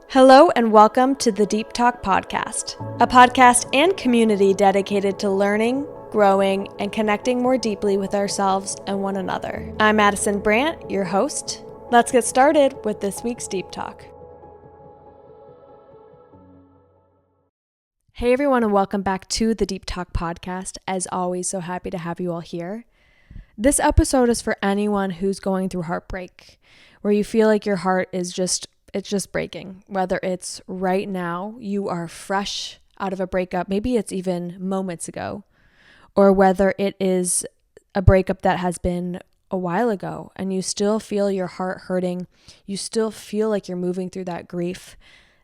Hello and welcome to the Deep Talk Podcast, a podcast and community dedicated to learning, growing, and connecting more deeply with ourselves and one another. I'm Madison Brandt, your host. Let's get started with this week's Deep Talk. Hey everyone, and welcome back to the Deep Talk Podcast. As always, so happy to have you all here. This episode is for anyone who's going through heartbreak, where you feel like your heart is just breaking. Whether it's right now, you are fresh out of a breakup, maybe it's even moments ago, or whether it is a breakup that has been a while ago and you still feel your heart hurting, you still feel like you're moving through that grief.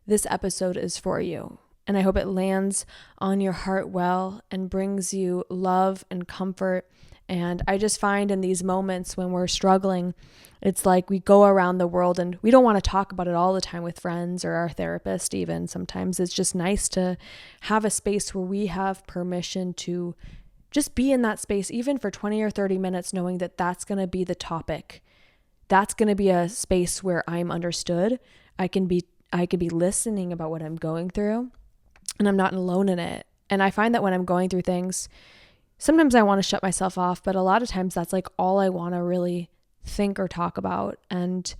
This episode is for you. And I hope it lands on your heart well and brings you love and comfort. And I just find in these moments when we're struggling, it's like we go around the world and we don't want to talk about it all the time with friends or our therapist even. Sometimes it's just nice to have a space where we have permission to just be in that space, even for 20 or 30 minutes, knowing that that's going to be the topic. That's going to be a space where I'm understood. I can be listening about what I'm going through, and I'm not alone in it. And I find that when I'm going through things, sometimes I want to shut myself off, but a lot of times that's like all I want to really think or talk about. And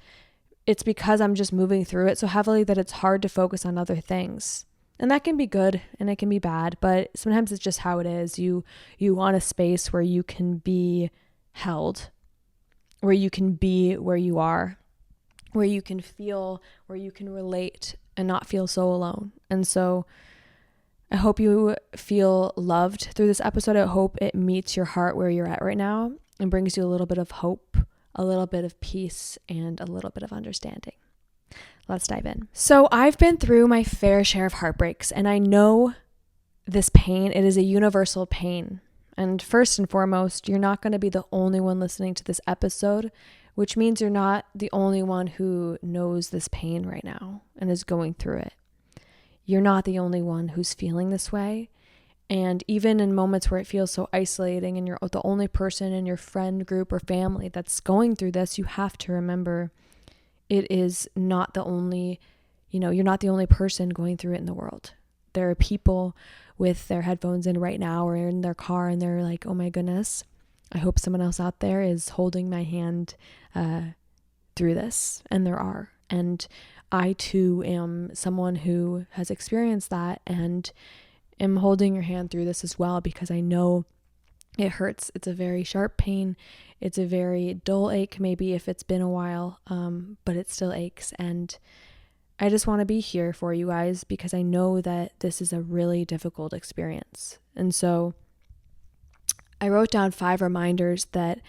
it's because I'm just moving through it so heavily that it's hard to focus on other things. And that can be good and it can be bad, but sometimes it's just how it is. You want a space where you can be held, where you can be where you are, where you can feel, where you can relate and not feel so alone. And so I hope you feel loved through this episode. I hope it meets your heart where you're at right now and brings you a little bit of hope, a little bit of peace, and a little bit of understanding. Let's dive in. So I've been through my fair share of heartbreaks, and I know this pain. It is a universal pain. And first and foremost, you're not going to be the only one listening to this episode, which means you're not the only one who knows this pain right now and is going through it. You're not the only one who's feeling this way. And even in moments where it feels so isolating and you're the only person in your friend group or family that's going through this, you have to remember it is not the only, you're not the only person going through it in the world. There are people with their headphones in right now or in their car and they're like, oh my goodness, I hope someone else out there is holding my hand through this. And there are. And I too am someone who has experienced that and am holding your hand through this as well, because I know it hurts. It's a very sharp pain. It's a very dull ache, maybe if it's been a while, but it still aches. And I just want to be here for you guys because I know that this is a really difficult experience. And so I wrote down 5 reminders that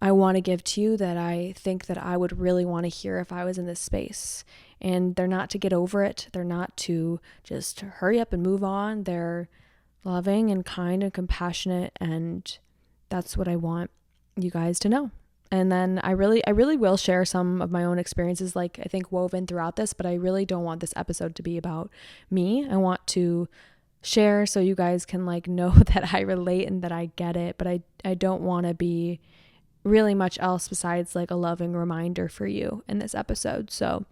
I want to give to you that I think that I would really want to hear if I was in this space. And they're not to get over it. They're not to just hurry up and move on. They're loving and kind and compassionate. And that's what I want you guys to know. And then I really will share some of my own experiences, like I think woven throughout this, but I really don't want this episode to be about me. I want to share so you guys can know that I relate and that I get it, but I don't want to be really much else besides a loving reminder for you in this episode. So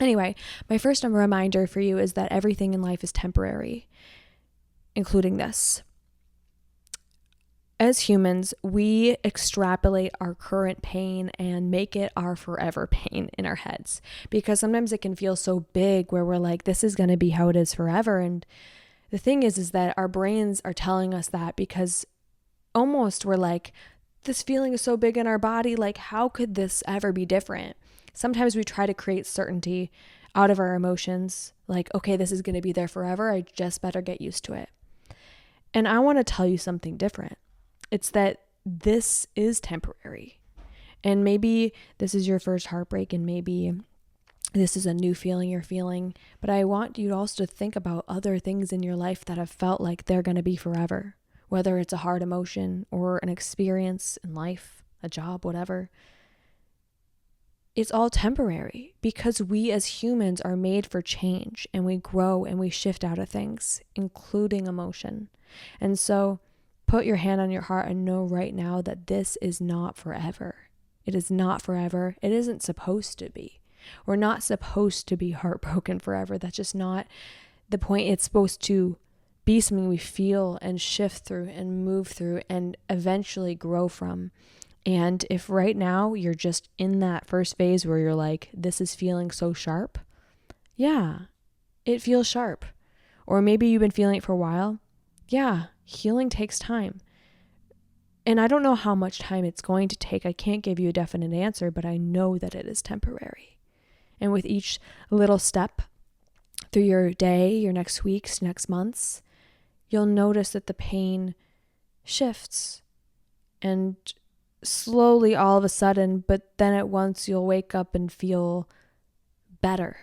anyway, my first reminder for you is that everything in life is temporary, including this. As humans, we extrapolate our current pain and make it our forever pain in our heads, because sometimes it can feel so big where we're like, this is going to be how it is forever. And the thing is that our brains are telling us that because almost we're like, this feeling is so big in our body, how could this ever be different? Sometimes we try to create certainty out of our emotions, okay, this is going to be there forever. I just better get used to it. And I want to tell you something different. It's that this is temporary. And maybe this is your first heartbreak and maybe this is a new feeling you're feeling, but I want you also to think about other things in your life that have felt like they're going to be forever, whether it's a hard emotion or an experience in life, a job, whatever. It's all temporary because we as humans are made for change and we grow and we shift out of things, including emotion. And so put your hand on your heart and know right now that this is not forever. It is not forever. It isn't supposed to be. We're not supposed to be heartbroken forever. That's just not the point. It's supposed to be something we feel and shift through and move through and eventually grow from. And if right now you're just in that first phase where you're like, this is feeling so sharp, yeah, it feels sharp. Or maybe you've been feeling it for a while. Yeah, healing takes time. And I don't know how much time it's going to take. I can't give you a definite answer, but I know that it is temporary. And with each little step through your day, your next weeks, next months, you'll notice that the pain shifts. And slowly, all of a sudden, but then at once, you'll wake up and feel better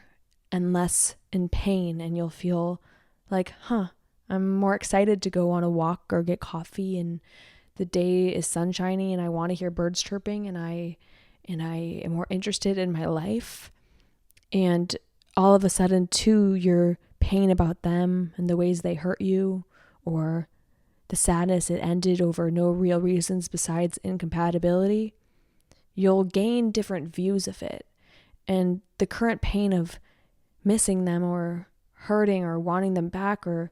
and less in pain. And you'll feel like, I'm more excited to go on a walk or get coffee, and the day is sunshiny and I want to hear birds chirping, and I am more interested in my life. And all of a sudden too, your pain about them and the ways they hurt you, or the sadness it ended over no real reasons besides incompatibility, you'll gain different views of it. And the current pain of missing them or hurting or wanting them back, or,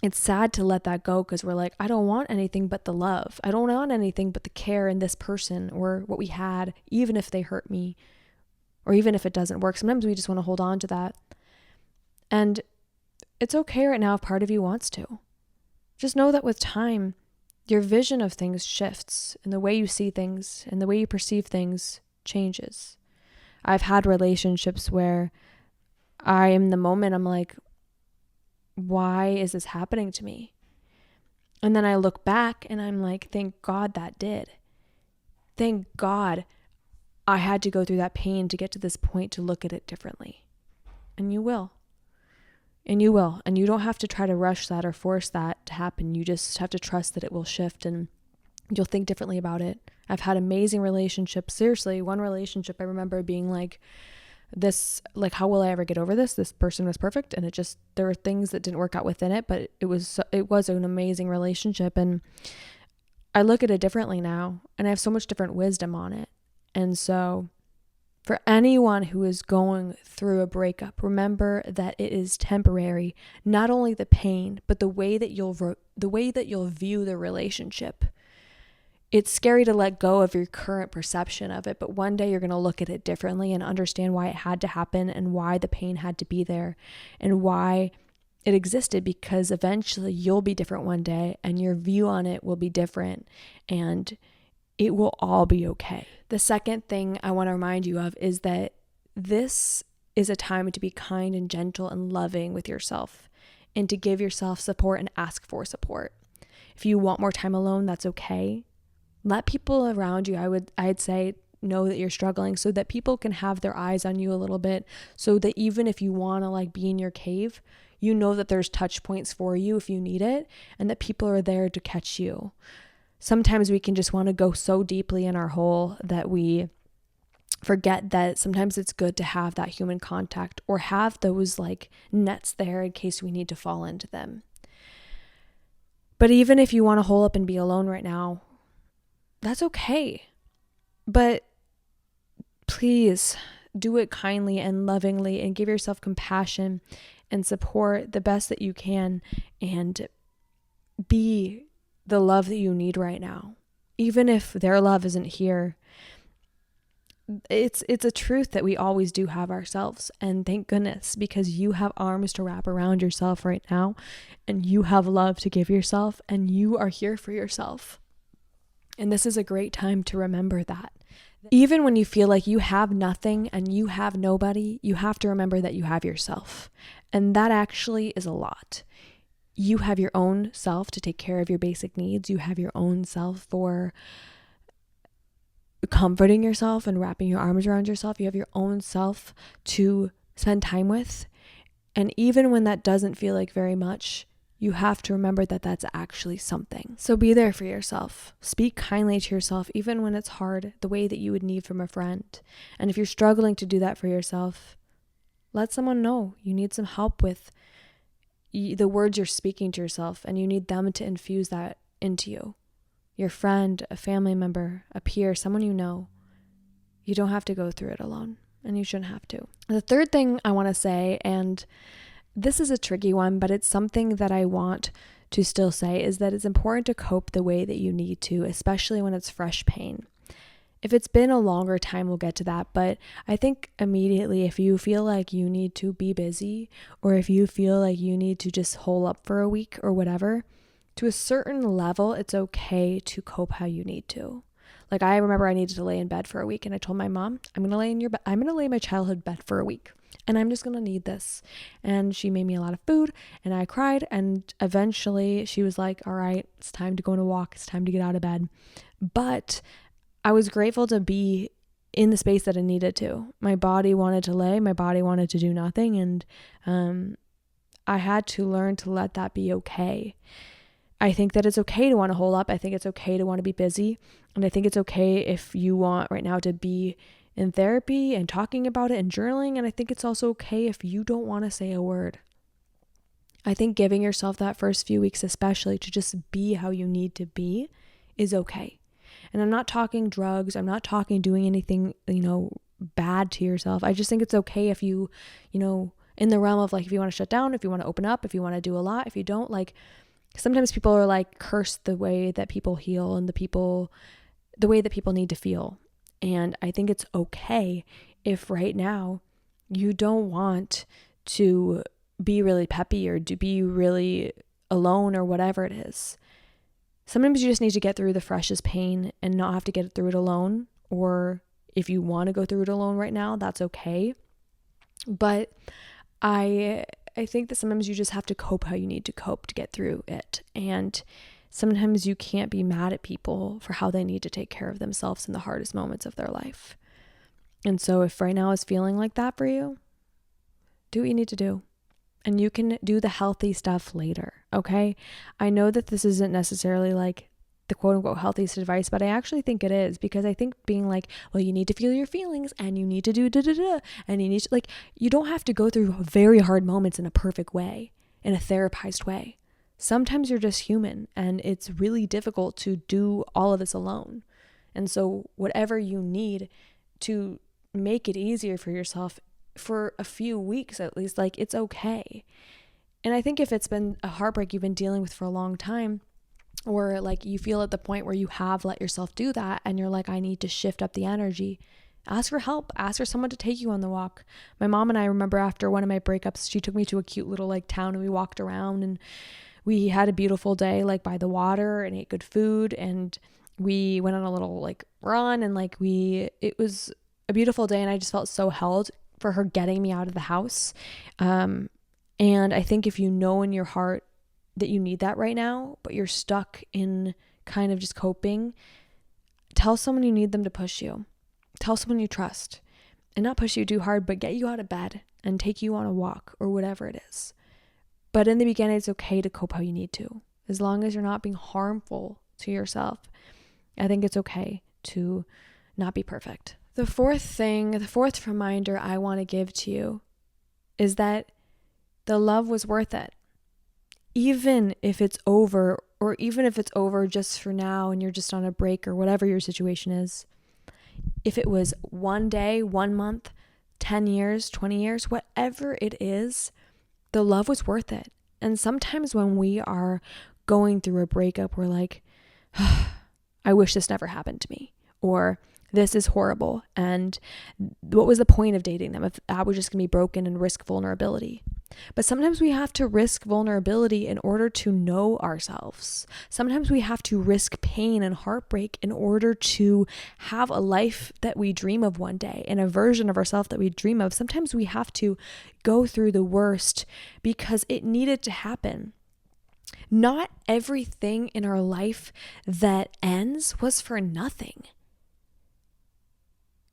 it's sad to let that go, because we're like, I don't want anything but the love. I don't want anything but the care in this person or what we had, even if they hurt me or even if it doesn't work. Sometimes we just want to hold on to that. And it's okay right now if part of you wants to. Just know that with time, your vision of things shifts, and the way you see things and the way you perceive things changes. I've had relationships where in the moment, I'm like, why is this happening to me? And then I look back and I'm like, thank God that did. Thank God I had to go through that pain to get to this point to look at it differently. And you will. And you will. And you don't have to try to rush that or force that to happen. You just have to trust that it will shift and you'll think differently about it. I've had amazing relationships. Seriously, one relationship I remember being like, how will I ever get over this? This person was perfect, and there were things that didn't work out within it, but it was an amazing relationship, and I look at it differently now, and I have so much different wisdom on it. And so for anyone who is going through a breakup, remember that it is temporary. Not only the pain, but the way that you'll view the relationship. It's scary to let go of your current perception of it, but one day you're going to look at it differently and understand why it had to happen and why the pain had to be there and why it existed, because eventually you'll be different one day and your view on it will be different and it will all be okay. The second thing I want to remind you of is that this is a time to be kind and gentle and loving with yourself and to give yourself support and ask for support. If you want more time alone, that's okay. Let people around you, I'd say, know that you're struggling so that people can have their eyes on you a little bit, so that even if you want to be in your cave, you know that there's touch points for you if you need it, and that people are there to catch you. Sometimes we can just want to go so deeply in our hole that we forget that sometimes it's good to have that human contact or have those nets there in case we need to fall into them. But even if you want to hole up and be alone right now, that's okay. But please do it kindly and lovingly and give yourself compassion and support the best that you can and be the love that you need right now. Even if their love isn't here, it's a truth that we always do have ourselves. And thank goodness, because you have arms to wrap around yourself right now, and you have love to give yourself, and you are here for yourself. And this is a great time to remember that. Even when you feel like you have nothing and you have nobody, you have to remember that you have yourself. And that actually is a lot. You have your own self to take care of your basic needs. You have your own self for comforting yourself and wrapping your arms around yourself. You have your own self to spend time with. And even when that doesn't feel like very much, you have to remember that that's actually something. So be there for yourself. Speak kindly to yourself, even when it's hard, the way that you would need from a friend. And if you're struggling to do that for yourself, let someone know you need some help with the words you're speaking to yourself, and you need them to infuse that into you. Your friend, a family member, a peer, someone you know. You don't have to go through it alone, and you shouldn't have to. The third thing I want to say, and this is a tricky one, but it's something that I want to still say, is that it's important to cope the way that you need to, especially when it's fresh pain. If it's been a longer time, we'll get to that. But I think immediately, if you feel like you need to be busy, or if you feel like you need to just hole up for a week or whatever, to a certain level, it's okay to cope how you need to. Like, I remember I needed to lay in bed for a week, and I told my mom, I'm going to lay in my childhood bed for a week, and I'm just going to need this. And she made me a lot of food, and I cried, and eventually she was like, all right, it's time to go on a walk. It's time to get out of bed. But I was grateful to be in the space that I needed to. My body wanted to lay, my body wanted to do nothing, and I had to learn to let that be okay. I think that it's okay to want to hole up. I think it's okay to want to be busy. And I think it's okay if you want right now to be in therapy and talking about it and journaling. And I think it's also okay if you don't want to say a word. I think giving yourself that first few weeks, especially to just be how you need to be, is okay. And I'm not talking drugs. I'm not talking doing anything, bad to yourself. I just think it's okay if you, in the realm of like, if you want to shut down, if you want to open up, if you want to do a lot, if you don't, like, sometimes people are like, curse the way that people heal and the way that people need to feel. And I think it's okay if right now you don't want to be really peppy or to be really alone or whatever it is. Sometimes you just need to get through the freshest pain and not have to get through it alone. Or if you want to go through it alone right now, that's okay. But I think that sometimes you just have to cope how you need to cope to get through it. And sometimes you can't be mad at people for how they need to take care of themselves in the hardest moments of their life. And so if right now is feeling like that for you, do what you need to do. And you can do the healthy stuff later, okay? I know that this isn't necessarily like the quote unquote healthiest advice, but I actually think it is, because I think being like, well, you need to feel your feelings and you need to do and you need to, like, you don't have to go through very hard moments in a perfect way, in a therapized way. Sometimes you're just human and it's really difficult to do all of this alone. And so whatever you need to make it easier for yourself for a few weeks at least, like, it's okay. And I think if it's been a heartbreak you've been dealing with for a long time, or like you feel at the point where you have let yourself do that and you're like, I need to shift up the energy, ask for help, ask for someone to take you on the walk. My mom and I, remember after one of my breakups, she took me to a cute little like town and we walked around and we had a beautiful day like by the water and ate good food, and we went on a little like run, and like it was a beautiful day, and I just felt so held for her getting me out of the house. And I think if you know in your heart that you need that right now, but you're stuck in kind of just coping, tell someone you need them to push you. Tell someone you trust, and not push you too hard, but get you out of bed and take you on a walk or whatever it is. But in the beginning, it's okay to cope how you need to, as long as you're not being harmful to yourself. I think it's okay to not be perfect. The fourth reminder I want to give to you is that the love was worth it. Even if it's over, or even if it's over just for now and you're just on a break or whatever your situation is, if it was 1 day, 1 month, 10 years, 20 years, whatever it is, the love was worth it. And sometimes when we are going through a breakup, we're like, I wish this never happened to me, or this is horrible. And what was the point of dating them if I was just going to be broken and risk vulnerability? But sometimes we have to risk vulnerability in order to know ourselves. Sometimes we have to risk pain and heartbreak in order to have a life that we dream of one day, and a version of ourselves that we dream of. Sometimes we have to go through the worst because it needed to happen. Not everything in our life that ends was for nothing.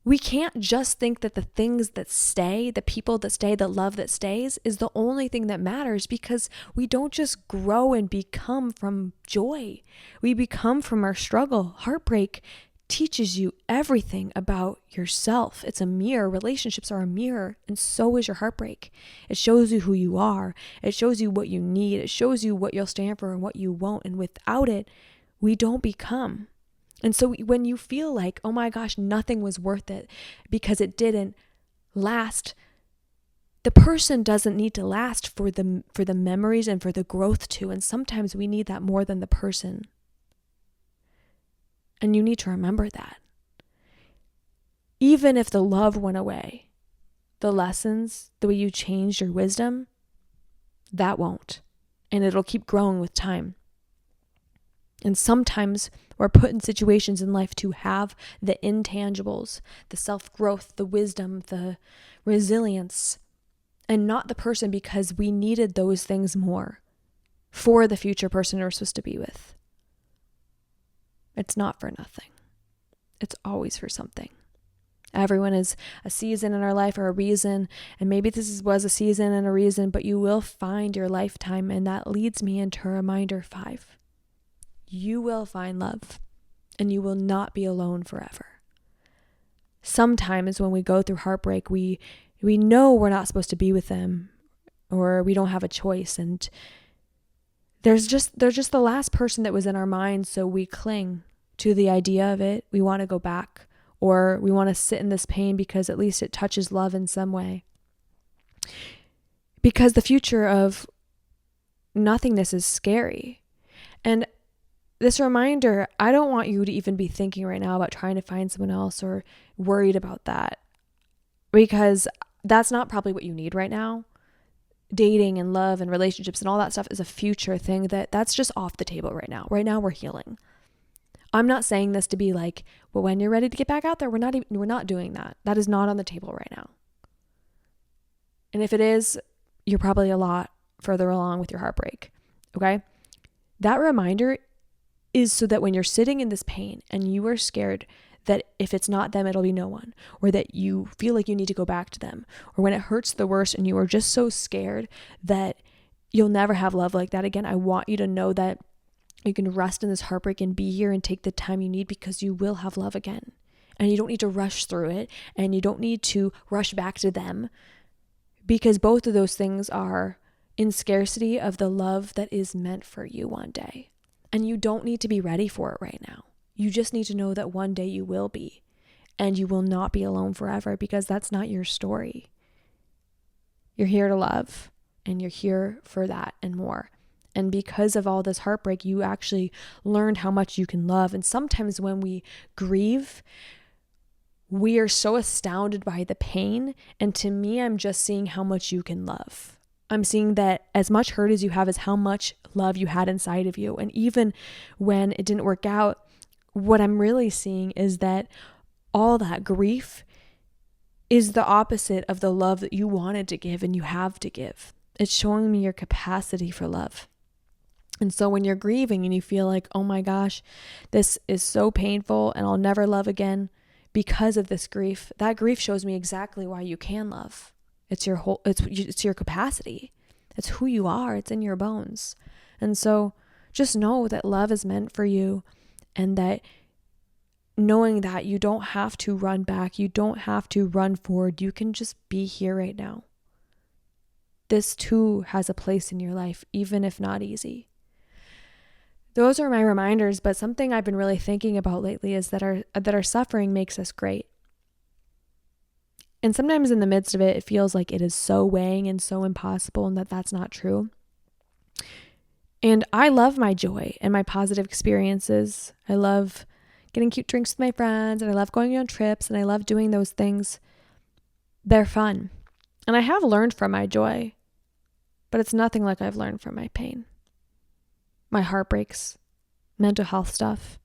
We can't just think that the things that stay, the people that stay, the love that stays is the only thing that matters, because we don't just grow and become from joy. We become from our struggle. Heartbreak teaches you everything about yourself. It's a mirror. Relationships are a mirror, and so is your heartbreak. It shows you who you are. It shows you what you need. It shows you what you'll stand for and what you won't. And without it, we don't become. And so when you feel like, oh my gosh, nothing was worth it because it didn't last, the person doesn't need to last for the memories and for the growth too. And sometimes we need that more than the person. And you need to remember that. Even if the love went away, the lessons, the way you changed your wisdom, that won't. And it'll keep growing with time. And sometimes we're put in situations in life to have the intangibles, the self-growth, the wisdom, the resilience, and not the person because we needed those things more for the future person we're supposed to be with. It's not for nothing. It's always for something. Everyone is a season in our life or a reason, and maybe was a season and a reason, but you will find your lifetime, and that leads me into reminder 5. You will find love, and you will not be alone forever. Sometimes when we go through heartbreak, we know we're not supposed to be with them, or we don't have a choice, and they're just the last person that was in our minds, so we cling to the idea of it. We want to go back, or we want to sit in this pain because at least it touches love in some way. Because the future of nothingness is scary. And this reminder, I don't want you to even be thinking right now about trying to find someone else or worried about that, because that's not probably what you need right now. Dating and love and relationships and all that stuff is a future thing that's just off the table right now. Right now we're healing. I'm not saying this to be like, well, when you're ready to get back out there, we're not doing that. That is not on the table right now. And if it is, you're probably a lot further along with your heartbreak. Okay? That reminder is so that when you're sitting in this pain and you are scared that if it's not them, it'll be no one, or that you feel like you need to go back to them, or when it hurts the worst and you are just so scared that you'll never have love like that again, I want you to know that you can rest in this heartbreak and be here and take the time you need, because you will have love again. And you don't need to rush through it, and you don't need to rush back to them, because both of those things are in scarcity of the love that is meant for you one day. And you don't need to be ready for it right now. You just need to know that one day you will be, and you will not be alone forever, because that's not your story. You're here to love, and you're here for that and more. And because of all this heartbreak, you actually learned how much you can love. And sometimes when we grieve, we are so astounded by the pain. And to me, I'm just seeing how much you can love. I'm seeing that as much hurt as you have is how much love you had inside of you. And even when it didn't work out, what I'm really seeing is that all that grief is the opposite of the love that you wanted to give and you have to give. It's showing me your capacity for love. And so when you're grieving and you feel like, oh my gosh, this is so painful and I'll never love again because of this grief, that grief shows me exactly why you can love. It's your capacity. It's who you are. It's in your bones. And so just know that love is meant for you, and that knowing that you don't have to run back, you don't have to run forward, you can just be here right now. This too has a place in your life, even if not easy. Those are my reminders, but something I've been really thinking about lately is that our suffering makes us great. And sometimes in the midst of it, it feels like it is so weighing and so impossible, and that's not true. And I love my joy and my positive experiences. I love getting cute drinks with my friends, and I love going on trips, and I love doing those things. They're fun. And I have learned from my joy, but it's nothing like I've learned from my pain. My heartbreaks, mental health stuff,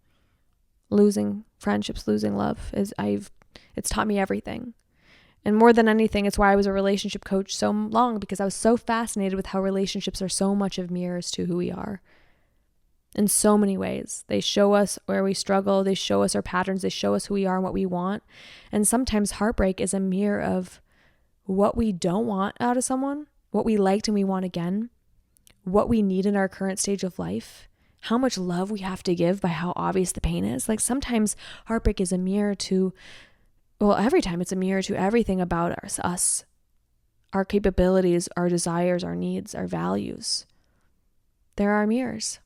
losing friendships, losing love, it's taught me everything. And more than anything, it's why I was a relationship coach so long, because I was so fascinated with how relationships are so much of mirrors to who we are. In so many ways. They show us where we struggle, they show us our patterns, they show us who we are and what we want. And sometimes heartbreak is a mirror of what we don't want out of someone, what we liked and we want again, what we need in our current stage of life, how much love we have to give by how obvious the pain is. Like sometimes heartbreak is a mirror to, well, every time it's a mirror to everything about us, our capabilities, our desires, our needs, our values. There are mirrors.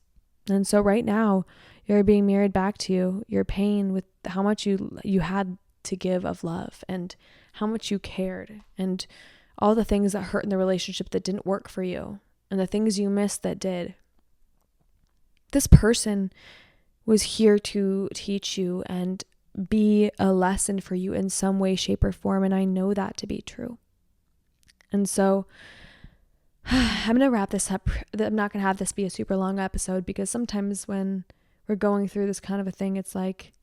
And so right now, You're being mirrored back to you. Your pain with how much you had to give of love and how much you cared and all the things that hurt in the relationship that didn't work for you and the things you missed that did. This person was here to teach you and be a lesson for you in some way, shape, or form. And I know that to be true. And so I'm going to wrap this up. I'm not going to have this be a super long episode because sometimes when we're going through this kind of a thing, it's like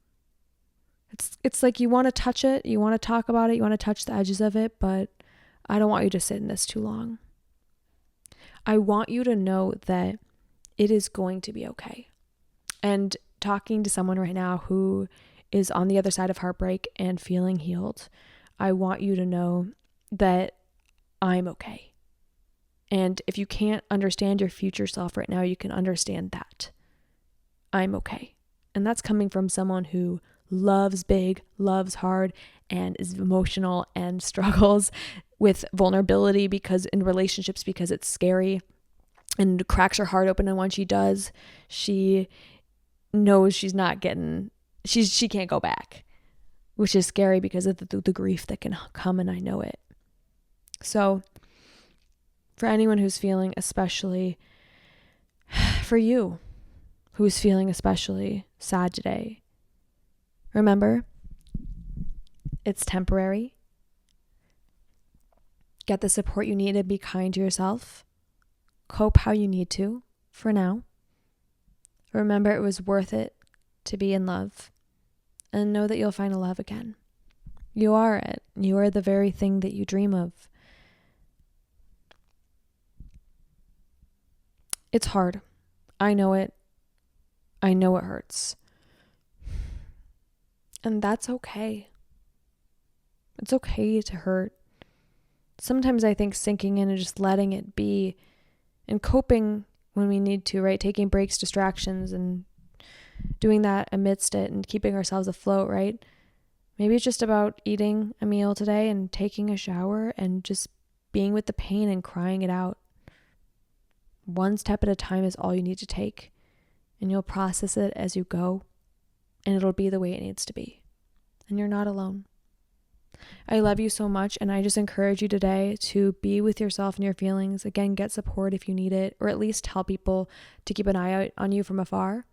you want to touch it, you want to talk about it, you want to touch the edges of it, but I don't want you to sit in this too long. I want you to know that it is going to be okay. And talking to someone right now who is on the other side of heartbreak and feeling healed, I want you to know that I'm okay. And if you can't understand your future self right now, you can understand that I'm okay. And that's coming from someone who loves big, loves hard, and is emotional and struggles with vulnerability because in relationships because it's scary and cracks her heart open. And when she does, she knows she's not getting, she can't go back, which is scary because of the grief that can come, and I know it. So for anyone who's feeling, especially for you, who's feeling especially sad today, remember, it's temporary. Get the support you need to be kind to yourself. Cope how you need to for now. Remember, it was worth it to be in love, and know that you'll find a love again. You are it. You are the very thing that you dream of. It's hard. I know it. I know it hurts. And that's okay. It's okay to hurt. Sometimes I think sinking in and just letting it be and coping when we need to, right? Taking breaks, distractions, and doing that amidst it and keeping ourselves afloat, right? Maybe it's just about eating a meal today and taking a shower and just being with the pain and crying it out. One step at a time is all you need to take, and you'll process it as you go, and it'll be the way it needs to be. And you're not alone. I love you so much, and I just encourage you today to be with yourself and your feelings. Again, get support if you need it, or at least tell people to keep an eye out on you from afar.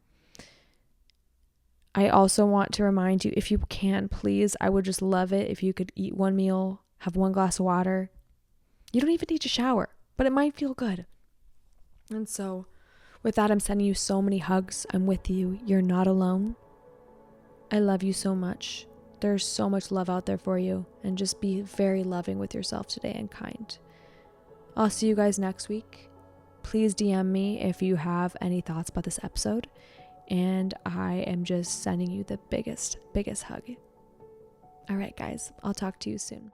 I also want to remind you, if you can, please, I would just love it if you could eat one meal, have one glass of water. You don't even need to shower, but it might feel good. And so with that, I'm sending you so many hugs. I'm with you. You're not alone. I love you so much. There's so much love out there for you, and just be very loving with yourself today and kind. I'll see you guys next week. Please DM me if you have any thoughts about this episode, and I am just sending you the biggest hug. All right, guys, I'll talk to you soon.